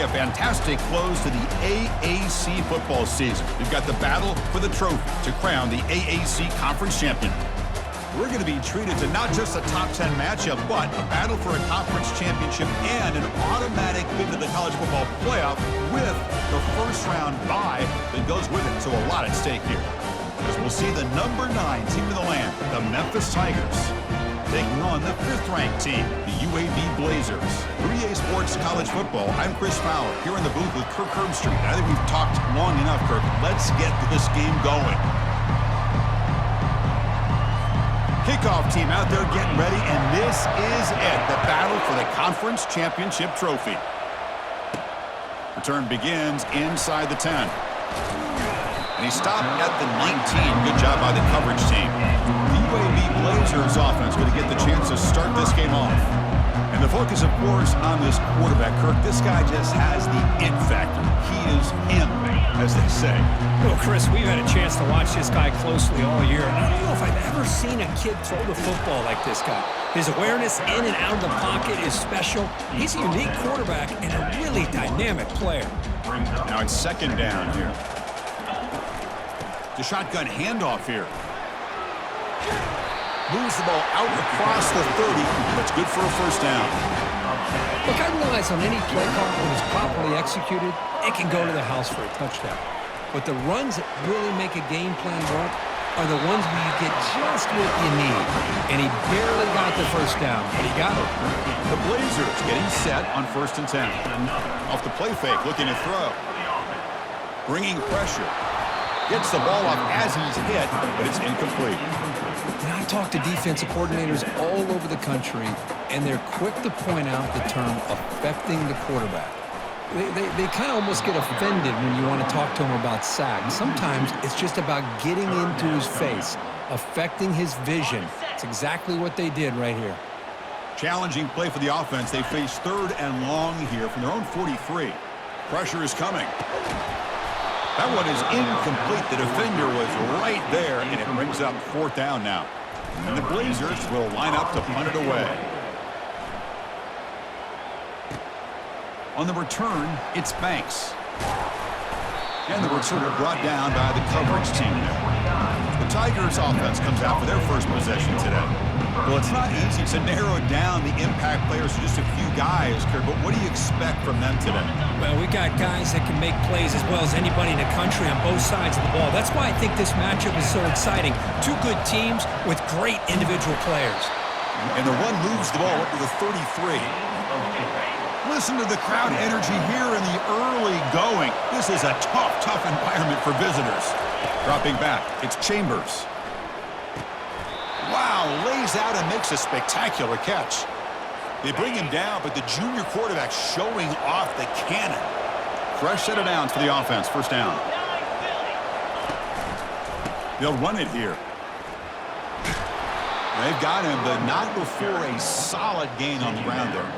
a fantastic close to the AAC football season. We've got the battle for the trophy to crown the AAC Conference Champion. We're going to be treated to not just a top 10 matchup, but a battle for a conference championship and an automatic bid to the college football playoff with the first round bye that goes with it. So a lot at stake here. As we'll see the number 9 team in the land, the Memphis Tigers, taking on the 5th-ranked team, the UAB Blazers. 3A Sports College Football, I'm Chris Fowler, here in the booth with Kirk Herbstreit. I think we've talked long enough, Kirk. Let's get this game going. Kickoff team out there getting ready, and this is it, the battle for the conference championship trophy. Return begins inside the 10. And he stopped at the 19. Good job by the coverage team. The UAB Blazers offense going to get the chance to start this game off. And the focus, of course, on this quarterback, Kirk. This guy just has the it factor. He is him, as they say. Well, Chris, we've had a chance to watch this guy closely all year. I don't know if I've ever seen a kid throw the football like this guy. His awareness in and out of the pocket is special. He's a unique quarterback and a really dynamic player. Now it's second down here. The shotgun handoff here. Moves the ball out across the 30. That's good for a first down. Look, I realize on any play call, when it's properly executed, it can go to the house for a touchdown. But the runs that really make a game plan work are the ones where you get just what you need. And he barely got the first down, but he got it. The Blazers getting set on 1st and 10. Off the play fake, looking to throw. Bringing pressure. Gets the ball off as he's hit, but it's incomplete. And I talk to defensive coordinators all over the country, and they're quick to point out the term affecting the quarterback. They kind of almost get offended when you want to talk to them about sacks. Sometimes it's just about getting into his face, affecting his vision. It's exactly what they did right here. Challenging play for the offense. They face 3rd and long here from their own 43. Pressure is coming. That one is incomplete. The defender was right there, and it brings up 4th down now. And the Blazers will line up to punt it away. On the return, it's Banks. And the returner brought down by the coverage team there. The Tigers offense comes out for their first possession today. Well, it's not easy to narrow down the impact players to just a few guys, Kirk, but what do you expect from them today? Well, we got guys that can make plays as well as anybody in the country on both sides of the ball. That's why I think this matchup is so exciting. 2 good teams with great individual players. And the one moves the ball up to the 33. Listen to the crowd energy here in the early going. This is a tough environment for visitors. Dropping back, it's Chambers. Wow, lays out and makes a spectacular catch. They bring him down, but the junior quarterback showing off the cannon. Fresh set of downs for the offense, 1st down. They'll run it here. They've got him, but not before a solid gain on the ground there.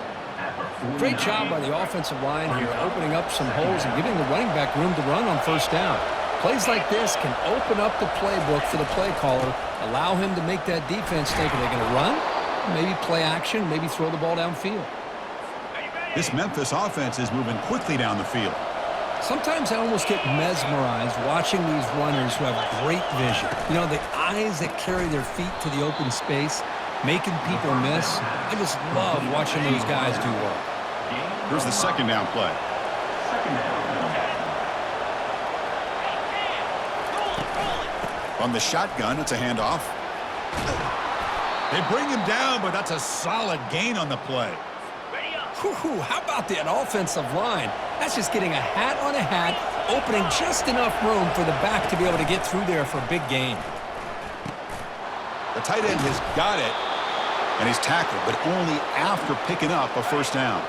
Great job by the offensive line here, opening up some holes and giving the running back room to run on 1st down. Plays like this can open up the playbook for the play caller, allow him to make that defense think, are they going to run? Maybe play action, maybe throw the ball downfield. This Memphis offense is moving quickly down the field. Sometimes I almost get mesmerized watching these runners who have great vision. You know, the eyes that carry their feet to the open space, making people miss. I just love watching those guys do work. Here's the 2nd down play. From the shotgun, it's a handoff. They bring him down, but that's a solid gain on the play. Whew, how about that offensive line? That's just getting a hat on a hat, opening just enough room for the back to be able to get through there for a big gain. The tight end has got it, and he's tackled, but only after picking up a 1st down.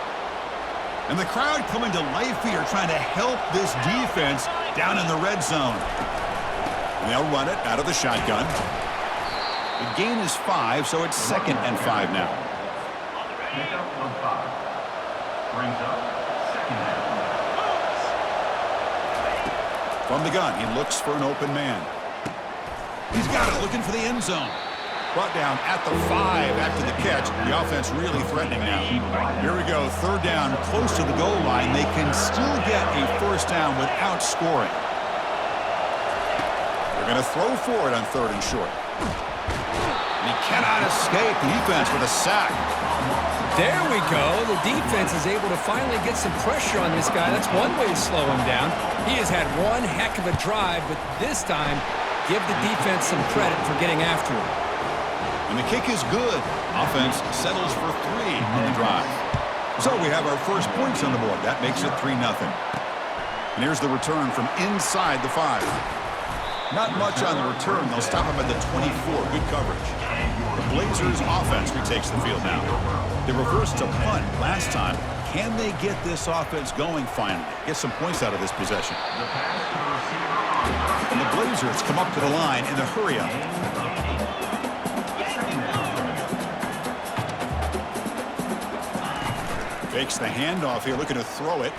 And the crowd coming to life here, trying to help this defense down in the red zone. And they'll run it out of the shotgun. The gain is 5, so it's 2nd and 5 now. From the gun, he looks for an open man. He's got it, looking for the end zone. Brought down at the 5 after the catch. The offense really threatening now. Here we go. Third down, close to the goal line. They can still get a first down without scoring. They're going to throw for it on 3rd and short. And he cannot escape. The defense with a sack. There we go. The defense is able to finally get some pressure on this guy. That's one way to slow him down. He has had one heck of a drive, but this time, give the defense some credit for getting after him. And the kick is good. Offense settles for 3 on the drive. So we have our first points on the board. That makes it 3-0. And here's the return from inside the 5. Not much on the return. They'll stop him at the 24. Good coverage. The Blazers offense retakes the field now. They reversed to punt last time. Can they get this offense going finally? Get some points out of this possession. And the Blazers come up to the line in the hurry-up. Fakes the handoff here, looking to throw it.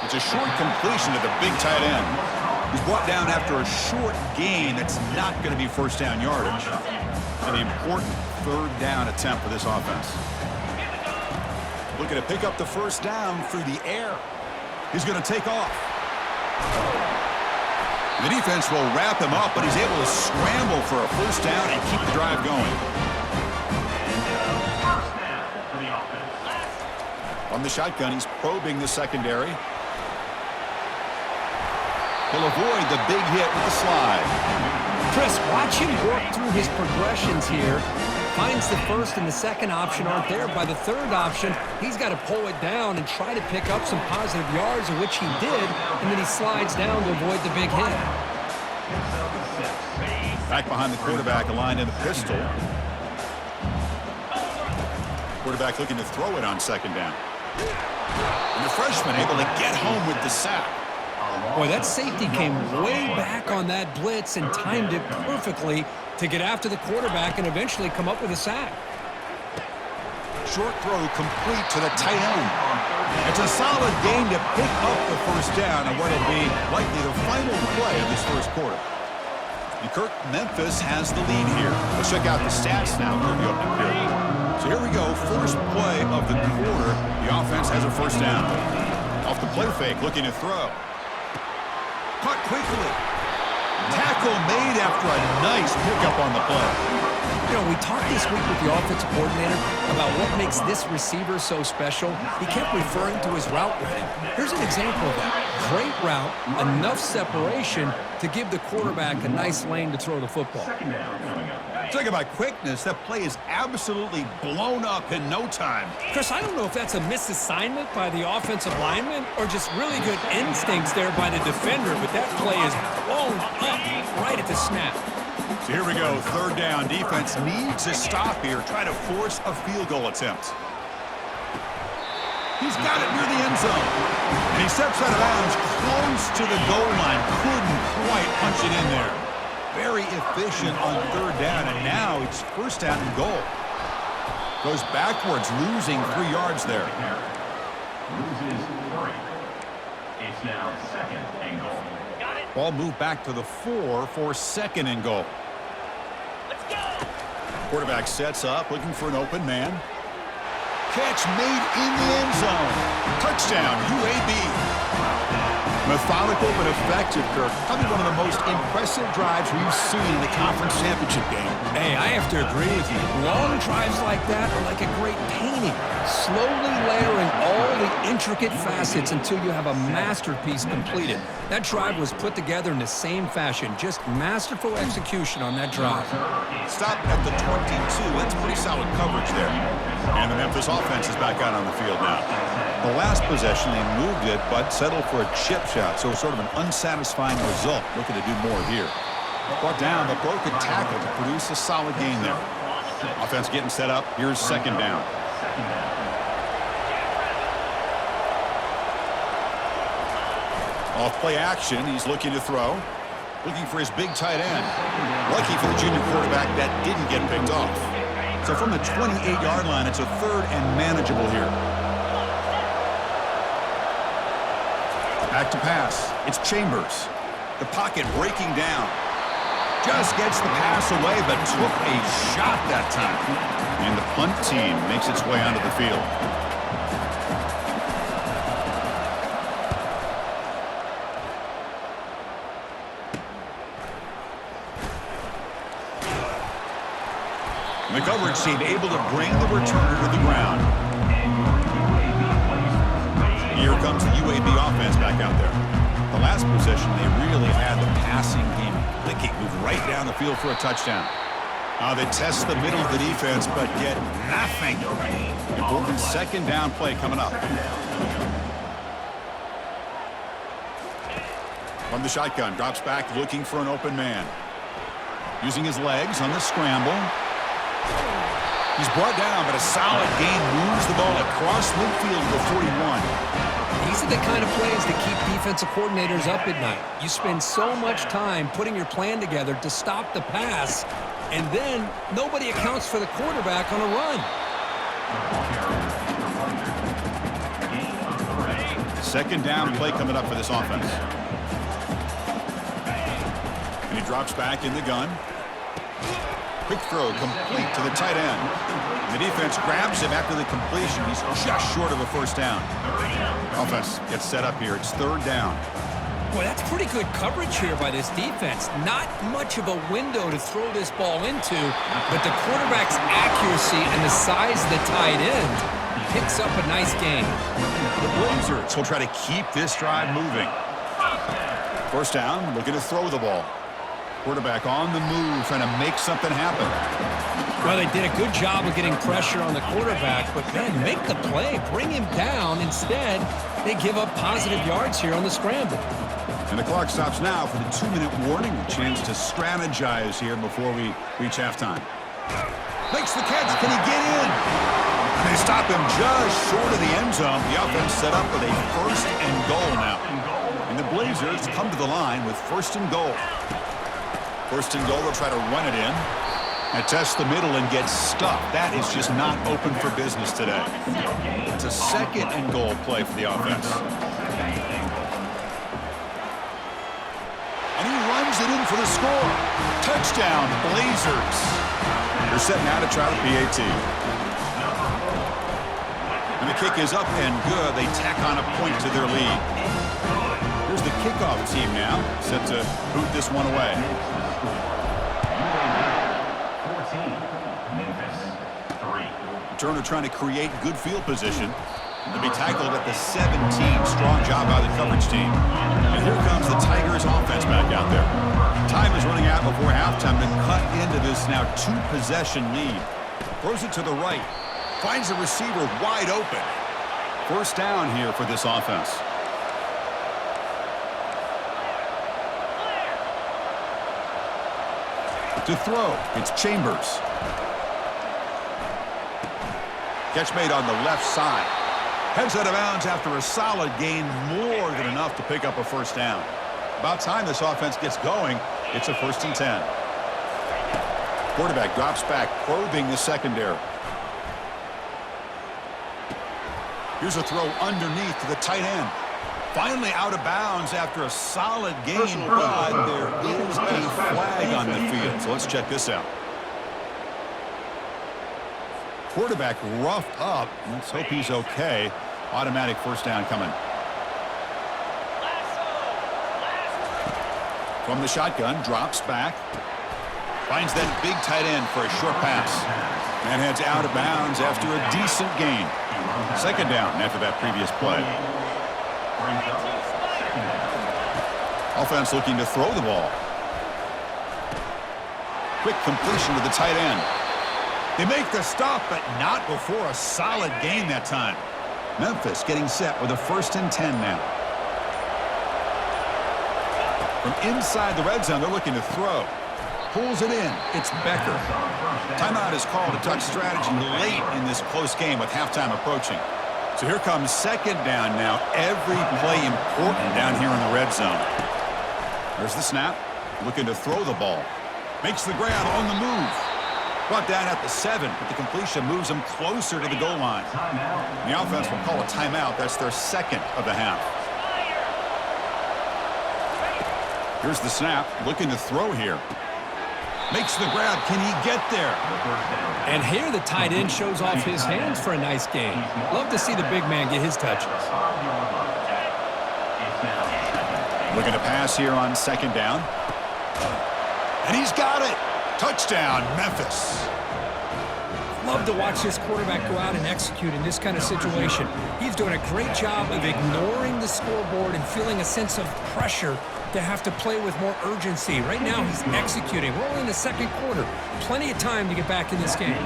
It's a short completion to the big tight end. He's brought down after a short gain that's not going to be first down yardage. An important 3rd down attempt for this offense. Looking to pick up the first down through the air. He's going to take off. The defense will wrap him up, but he's able to scramble for a first down and keep the drive going. From the shotgun, he's probing the secondary. He'll avoid the big hit with the slide. Chris, watch him work through his progressions here. Finds the first and the second option aren't there. By the 3rd option, he's got to pull it down and try to pick up some positive yards, of which he did, and then he slides down to avoid the big hit. Back behind the quarterback, aligned in the pistol. Quarterback looking to throw it on 2nd down. And the freshman able to get home with the sack. Boy, that safety came way back on that blitz and timed it perfectly to get after the quarterback and eventually come up with a sack. Short throw complete to the tight end. It's a solid gain to pick up the first down on what will be likely the final play of this first quarter. And Kirk, Memphis has the lead here. Let's check out the stats now for the opening period. So here we go, first play of the quarter. The offense has a first down. Off the play fake, looking to throw. Caught quickly. Tackle made after a nice pickup on the play. You know, we talked this week with the offensive coordinator about what makes this receiver so special. He kept referring to his route running. Here's an example of that. Great route, enough separation to give the quarterback a nice lane to throw the football. Talk about quickness. That play is absolutely blown up in no time. Chris, I don't know if that's a misassignment by the offensive lineman or just really good instincts there by the defender, but that play is blown up right at the snap. So here we go, 3rd down. Defense needs a stop here. Try to force a field goal attempt. He's got it near the end zone. And he steps out of bounds close to the goal line. Couldn't quite punch it in there. Very efficient on 3rd down, and now it's first down and goal. Goes backwards, losing 3 yards there. Loses 3. It's now 2nd and goal. Ball moved back to the 4 for 2nd and goal. Let's go. Quarterback sets up, looking for an open man. Catch made in the end zone. Touchdown, UAB. Methodical but effective, Kirk. Probably one of the most impressive drives we've seen in the conference championship game. Hey, I have to agree with you. Long drives like that are like a great painting. Slowly layering all the intricate facets until you have a masterpiece completed. That drive was put together in the same fashion. Just masterful execution on that drive. Stop at the 22. That's pretty solid coverage there. And the Memphis offense is back out on the field now. The last possession, they moved it, but settled for a chip shot, so sort of an unsatisfying result. Looking to do more here. Brought down, but broke a tackle to produce a solid gain there. Offense getting set up. Here's 2nd down. Off play action, he's looking to throw. Looking for his big tight end. Lucky for the junior quarterback, that didn't get picked off. So from the 28-yard line, it's a 3rd and manageable here. Back to pass. It's Chambers. The pocket breaking down. Just gets the pass away, but took a shot that time. And the punt team makes its way onto the field. The coverage team able to bring the returner to the ground. Here comes the UAB offense back out there. The last possession, they really had the passing game clicking, move right down the field for a touchdown. They test the middle of the defense, but get nothing. Important second down play coming up. From the shotgun, drops back, looking for an open man. Using his legs on the scramble. He's brought down, but a solid gain moves the ball across midfield to the 41. These are the kind of plays that keep defensive coordinators up at night. You spend so much time putting your plan together to stop the pass, and then nobody accounts for the quarterback on a run. Second down play coming up for this offense. And he drops back in the gun. Quick throw complete to the tight end. The defense grabs him after the completion. He's just short of a first down. Offense gets set up here. It's third down. Boy, that's pretty good coverage here by this defense. Not much of a window to throw this ball into, but the quarterback's accuracy and the size of the tight end picks up a nice gain. The Blazers will try to keep this drive moving. First down, looking to throw the ball. Quarterback on the move, trying to make something happen. Well, they did a good job of getting pressure on the quarterback, but, man, make the play. Bring him down. Instead, they give up positive yards here on the scramble. And the clock stops now for the 2-minute warning. A chance to strategize here before we reach halftime. Makes the catch. Can he get in? They stop him just short of the end zone. The offense set up with a first and goal now. And the Blazers come to the line with first and goal. First and goal, they'll try to run it in. And test the middle and get stuck. That is just not open for business today. It's a second and goal play for the offense. And he runs it in for the score. Touchdown, Blazers. They're set now to try the PAT. And the kick is up and good. They tack on a point to their lead. Here's the kickoff team now, set to boot this one away. Turner trying to create good field position. To be tackled at the 17. Strong job by the coverage team. And here comes the Tigers offense back out there. Time is running out before halftime to cut into this now 2-possession lead. Throws it to the right. Finds the receiver wide open. First down here for this offense. To throw, it's Chambers. Catch made on the left side. Heads out of bounds after a solid gain, more than enough to pick up a first down. About time this offense gets going. It's a 1st and 10. Quarterback drops back, probing the secondary. Here's a throw underneath to the tight end. Finally out of bounds after a solid gain, but there is a flag on the field. So let's check this out. Quarterback roughed up. Let's hope he's okay. Automatic first down coming. From the shotgun, drops back. Finds that big tight end for a short pass. And heads out of bounds after a decent gain. Second down after that previous play. Offense looking to throw the ball. Quick completion to the tight end. They make the stop, but not before a solid gain that time. Memphis getting set with a 1st and 10 now. From inside the red zone, they're looking to throw. Pulls it in. It's Becker. Timeout is called to tuck strategy late in this close game with halftime approaching. So here comes second down now. Every play important down here in the red zone. There's the snap. Looking to throw the ball. Makes the grab on the move. Brought down at the 7, but the completion moves them closer to the goal line. The offense will call a timeout. That's their second of the half. Here's the snap. Looking to throw here. Makes the grab. Can he get there? And here the tight end shows off his hands for a nice game. Love to see the big man get his touches. Looking to pass here on second down. And he's got it. Touchdown, Memphis. Love to watch this quarterback go out and execute in this kind of situation. He's doing a great job of ignoring the scoreboard and feeling a sense of pressure to have to play with more urgency. Right now, he's executing. We're only in the second quarter. Plenty of time to get back in this game.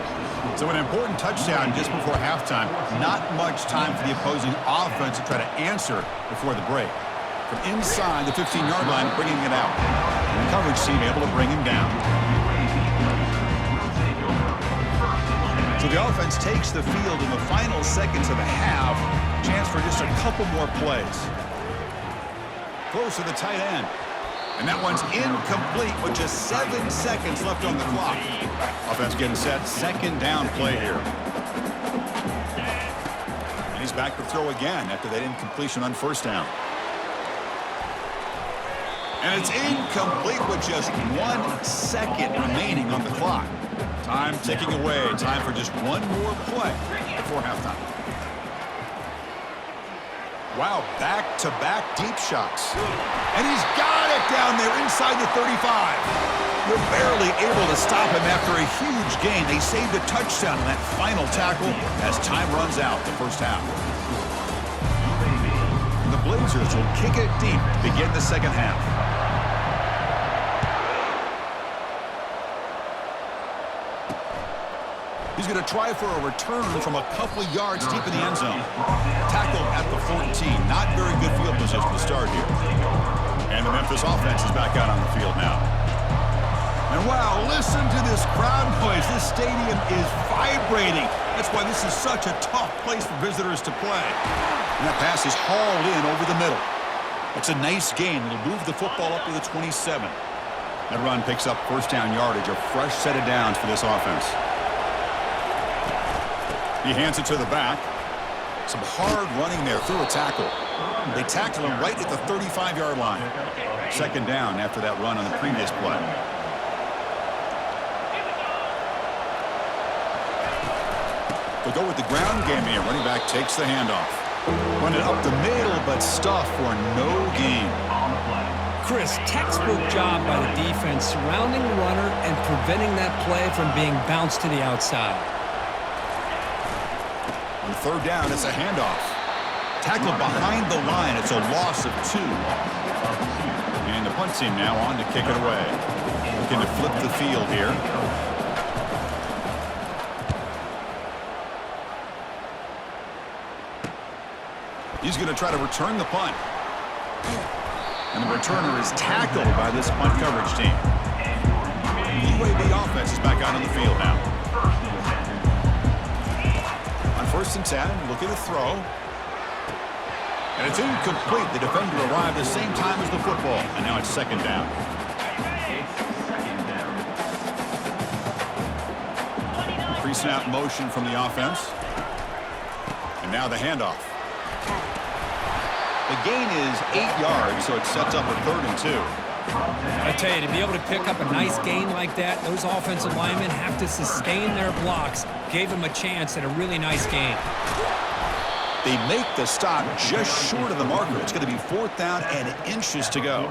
So an important touchdown just before halftime. Not much time for the opposing offense to try to answer before the break. From inside the 15-yard line, bringing it out. And the coverage team able to bring him down. So the offense takes the field in the final seconds of the half. Chance for just a couple more plays. Close to the tight end. And that one's incomplete with just 7 seconds left on the clock. Offense getting set. Second down play here. And he's back to throw again after that incompletion on first down. And it's incomplete with just 1 second remaining on the clock. Time ticking away. Time for just one more play before halftime. Wow, back-to-back deep shots. And he's got it down there inside the 35. They're barely able to stop him after a huge gain. They saved a touchdown on that final tackle as time runs out the first half. The Blazers will kick it deep to begin the second half. He's going to try for a return from a couple yards deep in the end zone. Tackle at the 14. Not very good field position to start here. And the Memphis offense is back out on the field now. And wow, listen to this crowd noise. This stadium is vibrating. That's why this is such a tough place for visitors to play. And that pass is hauled in over the middle. It's a nice gain. It'll move the football up to the 27. That run picks up first down yardage. A fresh set of downs for this offense. He hands it to the back. Some hard running there through a tackle. They tackle him right at the 35-yard line. Second down after that run on the previous play. They go with the ground game here. Running back takes the handoff. Run it up the middle, but stuff for no gain. Chris, textbook job by the defense surrounding the runner and preventing that play from being bounced to the outside. On third down, it's a handoff. Tackled behind the line. It's a loss of 2. And the punt team now on to kick it away. Looking to flip the field here. He's going to try to return the punt. And the returner is tackled by this punt coverage team. The UAB offense is back out on the field now. First and 10, looking to throw. And it's incomplete. The defender arrived the same time as the football. And now it's second down. Pre-snap motion from the offense. And now the handoff. The gain is 8 yards, so it sets up a 3rd and 2. I tell you, to be able to pick up a nice gain like that, those offensive linemen have to sustain their blocks. Gave him a chance at a really nice gain. They make the stop just short of the marker. It's going to be 4th down and inches to go.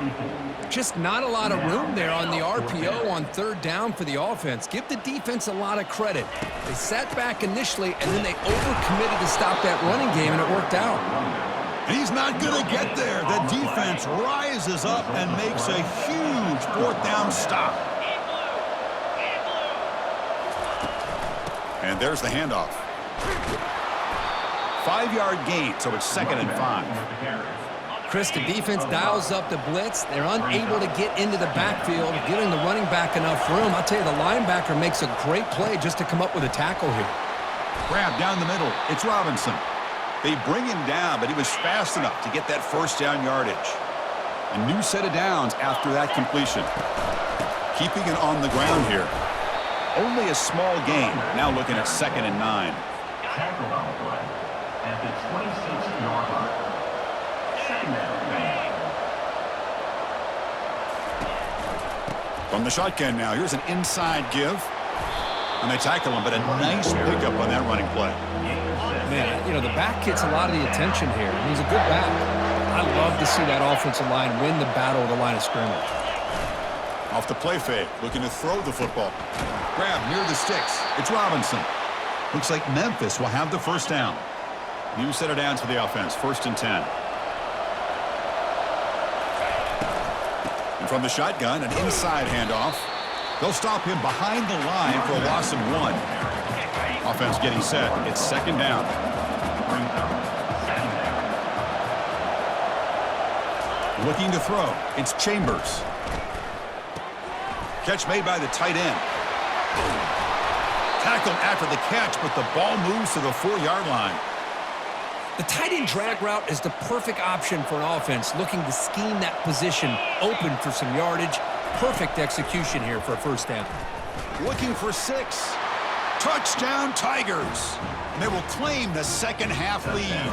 Just not a lot of room there on the RPO on 3rd down for the offense. Give the defense a lot of credit. They sat back initially, and then they overcommitted to stop that running game, and it worked out. And he's not going to get there. The defense rises up and makes a huge 4th down stop. And there's the handoff. 5-yard gain, so it's 2nd and 5. Chris, the defense dials up the blitz. They're unable to get into the backfield, giving the running back enough room. I'll tell you, the linebacker makes a great play just to come up with a tackle here. Grab down the middle. It's Robinson. They bring him down, but he was fast enough to get that first down yardage. A new set of downs after that completion. Keeping it on the ground here. Only a small gain. Now looking at 2nd and 9. Tackle on the play at the 26-yard line. Second down. From the shotgun now, here's an inside give. And they tackle him, but a nice pickup on that running play. Man, you know, the back gets a lot of the attention here, and he's a good back. I love to see that offensive line win the battle of the line of scrimmage. Off the play fake, looking to throw the football. Grab near the sticks. It's Robinson. Looks like Memphis will have the first down. New set of downs for the offense, 1st and 10. And from the shotgun, an inside handoff. They'll stop him behind the line for a loss of 1. Offense getting set. It's 2nd down. Looking to throw. It's Chambers. Catch made by the tight end. Tackled after the catch, but the ball moves to the 4-yard line. The tight end drag route is the perfect option for an offense looking to scheme that position open for some yardage. Perfect execution here for a first down. Looking for 6. Touchdown Tigers. And they will claim the second half lead.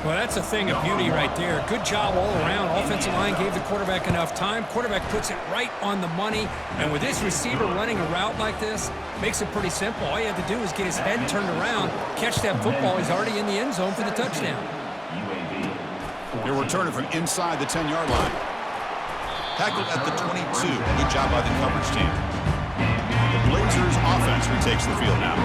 Well, that's a thing of beauty right there. Good job all around. Offensive line gave the quarterback enough time. Quarterback puts it right on the money. And with this receiver running a route like this, makes it pretty simple. All you have to do is get his head turned around, catch that football. He's already in the end zone for the touchdown. They're returning from inside the 10-yard line. Tackled at the 22. Good job by the coverage team. The Blazers offense retakes the field now.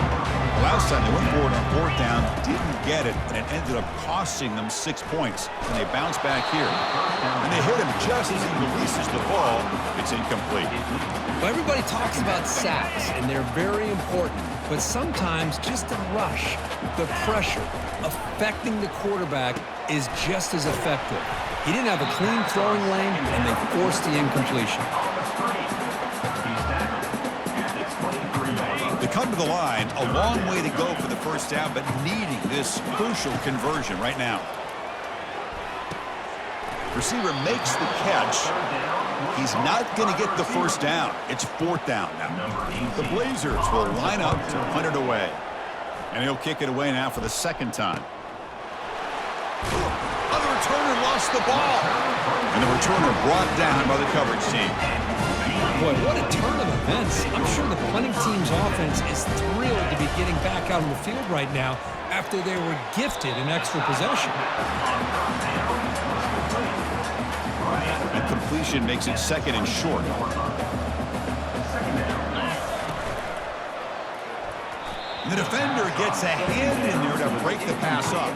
Last time they went forward on 4th down, didn't get it, and it ended up costing them 6 points. And they bounce back here. And they hit him just as he releases the ball. It's incomplete. Well, everybody talks about sacks, and they're very important. But sometimes just the rush, the pressure, affecting the quarterback is just as effective. He didn't have a clean throwing lane, and they forced the incompletion. They come to the line, a long way to go for the first down, but needing this crucial conversion right now. Receiver makes the catch. He's not going to get the first down. It's 4th down now. The Blazers will line up to punt it away. And he'll kick it away now for the 2nd time. Other returner lost the ball. And the returner brought down by the coverage team. Boy, what a turn of events. I'm sure the punting team's offense is thrilled to be getting back out on the field right now after they were gifted an extra possession. And completion makes it 2nd and short. And the defender gets a hand in there to break the pass up.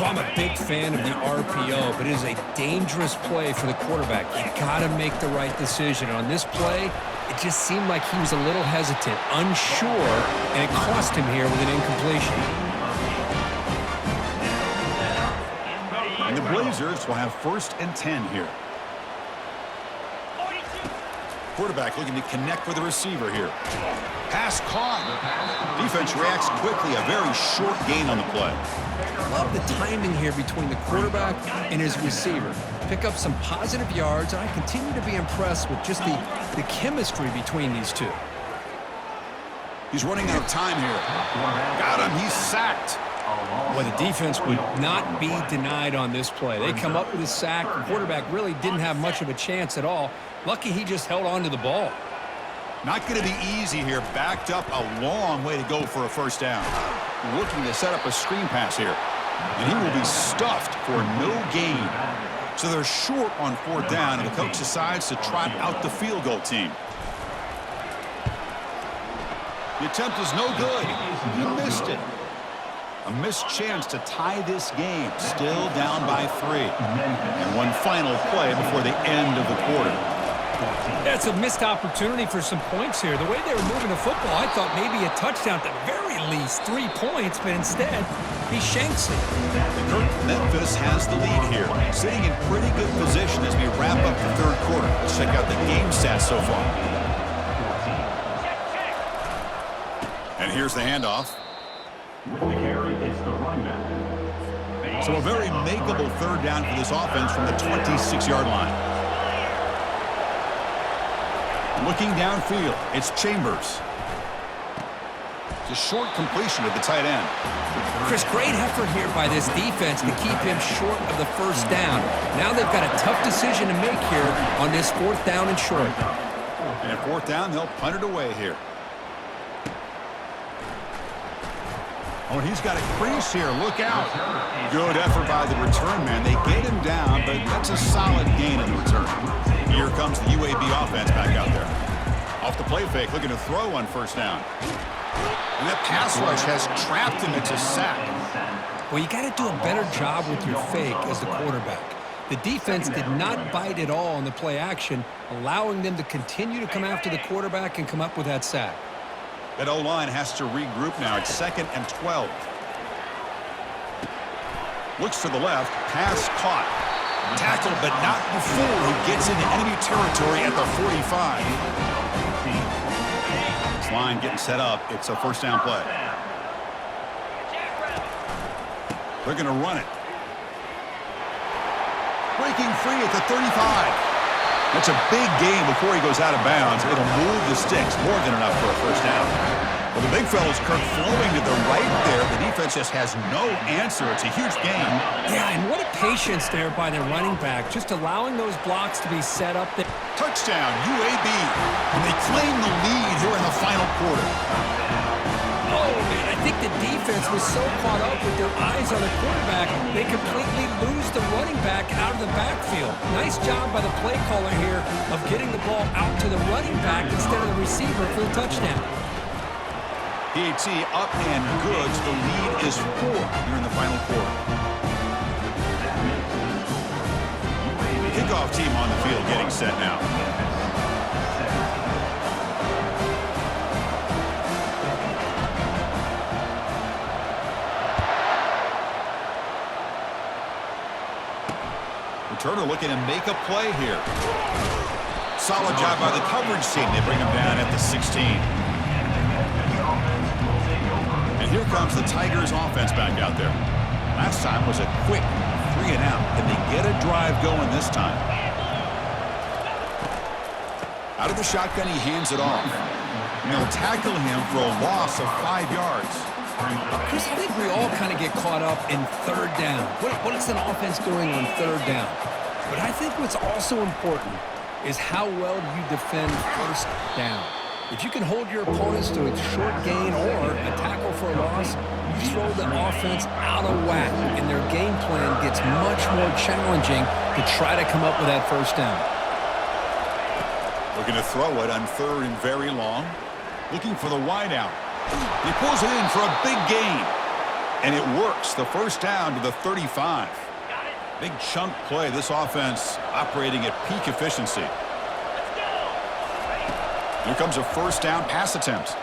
Well, I'm a big fan of the RPO, but it is a dangerous play for the quarterback. You got to make the right decision. On this play, it just seemed like he was a little hesitant, unsure, and it cost him here with an incompletion. And the Blazers will have 1st and 10 here. Quarterback looking to connect with the receiver here. Pass caught. Defense reacts quickly. A very short gain on the play. Love the timing here between the quarterback and his receiver. Pick up some positive yards, and I continue to be impressed with just the chemistry between these two. He's running out of time here. Got him. He's sacked. Well, the defense would not be denied on this play. They come up with a sack. The quarterback really didn't have much of a chance at all. Lucky he just held on to the ball. Not going to be easy here. Backed up a long way to go for a first down. Looking to set up a screen pass here. And he will be stuffed for no gain. So they're short on 4th down, and the coach decides to trot out the field goal team. The attempt is no good. He missed it. A missed chance to tie this game. Still down by 3. And one final play before the end of the quarter. That's a missed opportunity for some points here. The way they were moving the football, I thought maybe a touchdown at the very least, 3 points, but instead, he shanks it. Memphis has the lead here, sitting in pretty good position as we wrap up the 3rd quarter. Let's check out the game stats so far. And here's the handoff. So a very makeable 3rd down for this offense from the 26-yard line. Looking downfield, it's Chambers. a short completion at the tight end. Chris, great effort here by this defense to keep him short of the first down. Now they've got a tough decision to make here on this 4th down and short. And at 4th down, they'll punt it away here. Oh, and he's got a crease here. Look out. Good effort by the return man. They get him down, but that's a solid gain in the return. Here comes the UAB offense back out there. Off the play fake, looking to throw on 1st down. And that pass rush has trapped him. It's a sack. Well, you got to do a better job with your fake as the quarterback. The defense did not bite at all on the play action, allowing them to continue to come after the quarterback and come up with that sack. That O-line has to regroup now. It's 2nd and 12. Looks to the left. Pass caught. Tackled, but not before he gets into enemy territory at the 45. This line getting set up. It's a 1st down play. They're going to run it. Breaking free at the 35. That's a big gain before he goes out of bounds. It'll move the sticks. More than enough for a 1st down. Well, the big fella's Kirk flowing to the right there. The defense just has no answer. It's a huge gain. Yeah, and what a patience there by the running back, just allowing those blocks to be set up there. Touchdown, UAB. And they claim the lead here in the final quarter. Oh, man, I think the defense was so caught up with their eyes on the quarterback, they completely lose the running back out of the backfield. Nice job by the play caller here of getting the ball out to the running back instead of the receiver for the touchdown. PAT up and good. The lead is 4 here in the final quarter. Kickoff team on the field getting set now. Returner looking to make a play here. Solid job by the coverage team. They bring him down at the 16. And here comes the Tigers offense back out there. Last time was a quick 3 and out. Can they get a drive going this time? Out of the shotgun, he hands it off. And they'll tackle him for a loss of 5 yards. Chris, I think we all kind of get caught up in 3rd down. What is an offense doing on 3rd down? But I think what's also important is how well you defend 1st down. If you can hold your opponents to a short gain or a tackle for a loss, you throw the offense out of whack, and their game plan gets much more challenging to try to come up with that 1st down. Looking to throw it on 3rd and very long. Looking for the wide out. He pulls it in for a big gain. And it works. The 1st down to the 35. Big chunk play. This offense operating at peak efficiency. Here comes a 1st down pass attempt.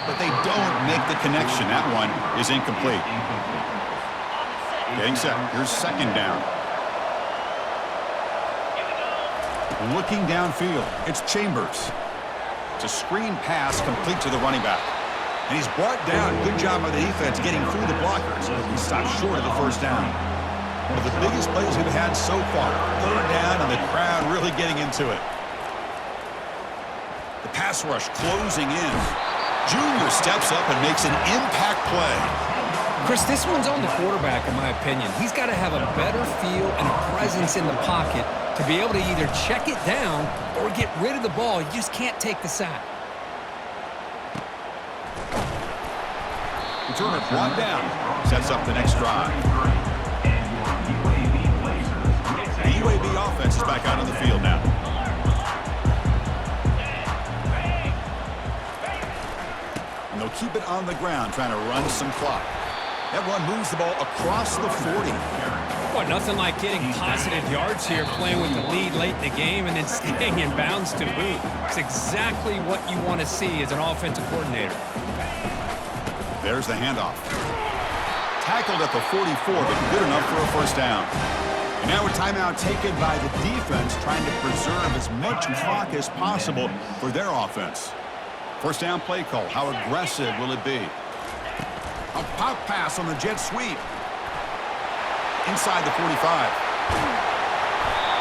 But they don't make the connection. That one is incomplete. Getting set. Here's 2nd down. Looking downfield. It's Chambers. It's a screen pass complete to the running back. And he's brought down. Good job by the defense getting through the blockers. He stopped short of the 1st down. One of the biggest plays we've had so far. 3rd down and the crowd really getting into it. The pass rush closing in. Junior steps up and makes an impact play. Chris, this one's on the quarterback, in my opinion. He's got to have a better feel and a presence in the pocket to be able to either check it down or get rid of the ball. You just can't take the sack. Returner brought down. Sets up the next drive. The UAB offense is back out on the field now. And they'll keep it on the ground, trying to run some clock. That run moves the ball across the 40. Well, nothing like getting positive yards here, playing with the lead late in the game and then staying in bounds to boot. It's exactly what you want to see as an offensive coordinator. There's the handoff. Tackled at the 44, but good enough for a 1st down. And now a timeout taken by the defense, trying to preserve as much clock as possible for their offense. 1st down play call. How aggressive will it be? A pop pass on the jet sweep. Inside the 45.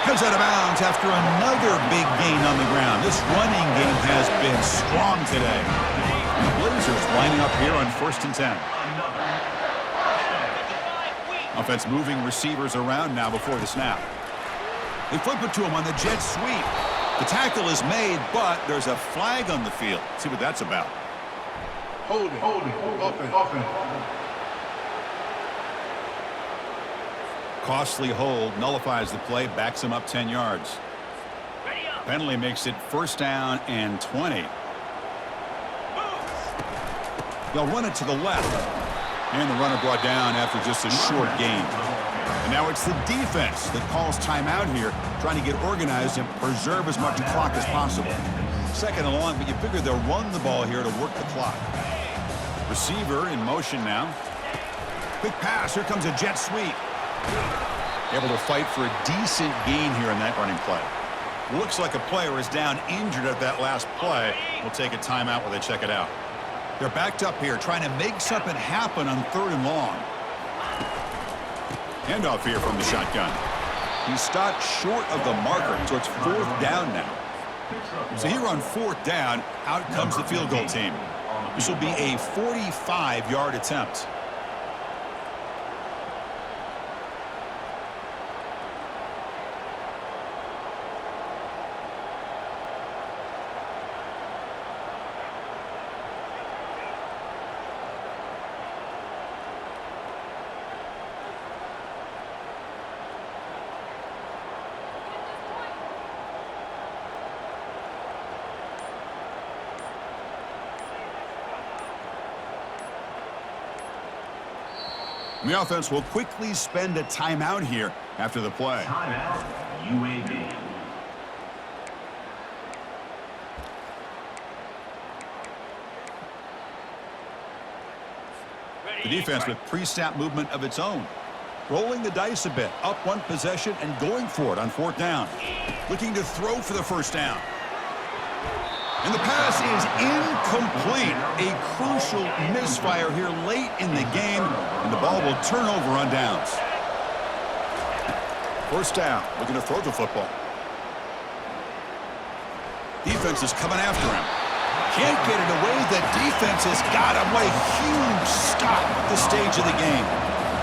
Comes out of bounds after another big gain on the ground. This running game has been strong today. Blazers lining up here on 1st and 10. Offense moving receivers around now before the snap. They flip it to him on the jet sweep. The tackle is made, but there's a flag on the field. See what that's about. Holding. Offense. Costly hold, nullifies the play, backs him up 10 yards. Penalty makes it 1st down and 20. They'll run it to the left. And the runner brought down after just a short gain. And now it's the defense that calls timeout here, trying to get organized and preserve as much clock as possible. 2nd and long, but you figure they'll run the ball here to work the clock. Receiver in motion now. Quick pass. Here comes a jet sweep. Able to fight for a decent gain here in that running play. Looks like a player is down injured at that last play. We'll take a timeout while they check it out. They're backed up here trying to make something happen on 3rd and long. Handoff here from the shotgun. He stopped short of the marker, so it's 4th down now. So here on 4th down, out comes the field goal team. This will be a 45-yard attempt. And the offense will quickly spend a timeout here after the play. Timeout, UAB. The defense with pre-snap movement of its own. Rolling the dice a bit, up 1 possession and going for it on 4th down. Looking to throw for the 1st down. And the pass is incomplete. A crucial misfire here late in the game, and the ball will turn over on downs. 1st down, looking to throw the football. Defense is coming after him. Can't get it away. The defense has got him. What a huge stop at this stage of the game.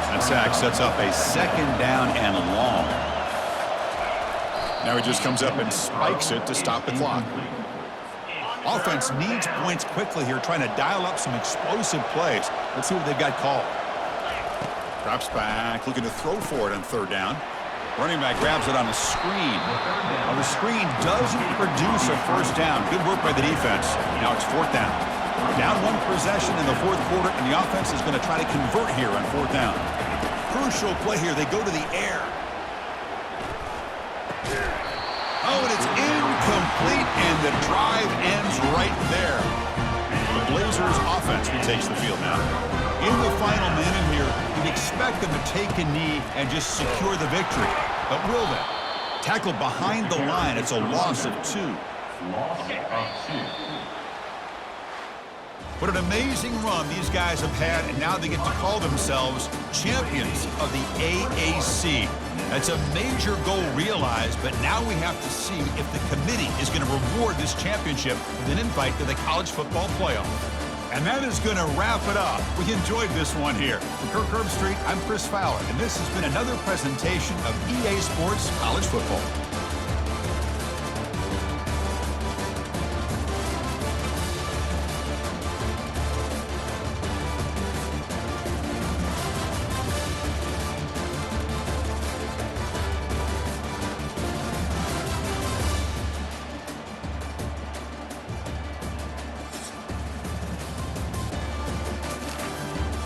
That sack sets up a 2nd down and long. Now he just comes up and spikes it to stop the clock. Offense needs points quickly here, trying to dial up some explosive plays. Let's see what they've got called. Drops back, looking to throw for it on 3rd down. Running back grabs it on a screen. Well, the screen doesn't produce a 1st down. Good work by the defense. Now it's 4th down. Down 1 possession in the 4th quarter, and the offense is going to try to convert here on 4th down. Crucial play here. They go to the air. Oh, and it's incomplete, and the drive ends right there. The Blazers offense retakes the field now. In the final minute here, you'd expect them to take a knee and just secure the victory. But will they? Tackled behind the line. It's a loss of 2. Loss of 2. What an amazing run these guys have had, and now they get to call themselves champions of the AAC. That's a major goal realized, but now we have to see if the committee is going to reward this championship with an invite to the college football playoff. And that is going to wrap it up. We enjoyed this one here. From Kirk Herbstreit, I'm Chris Fowler, and this has been another presentation of EA Sports College Football.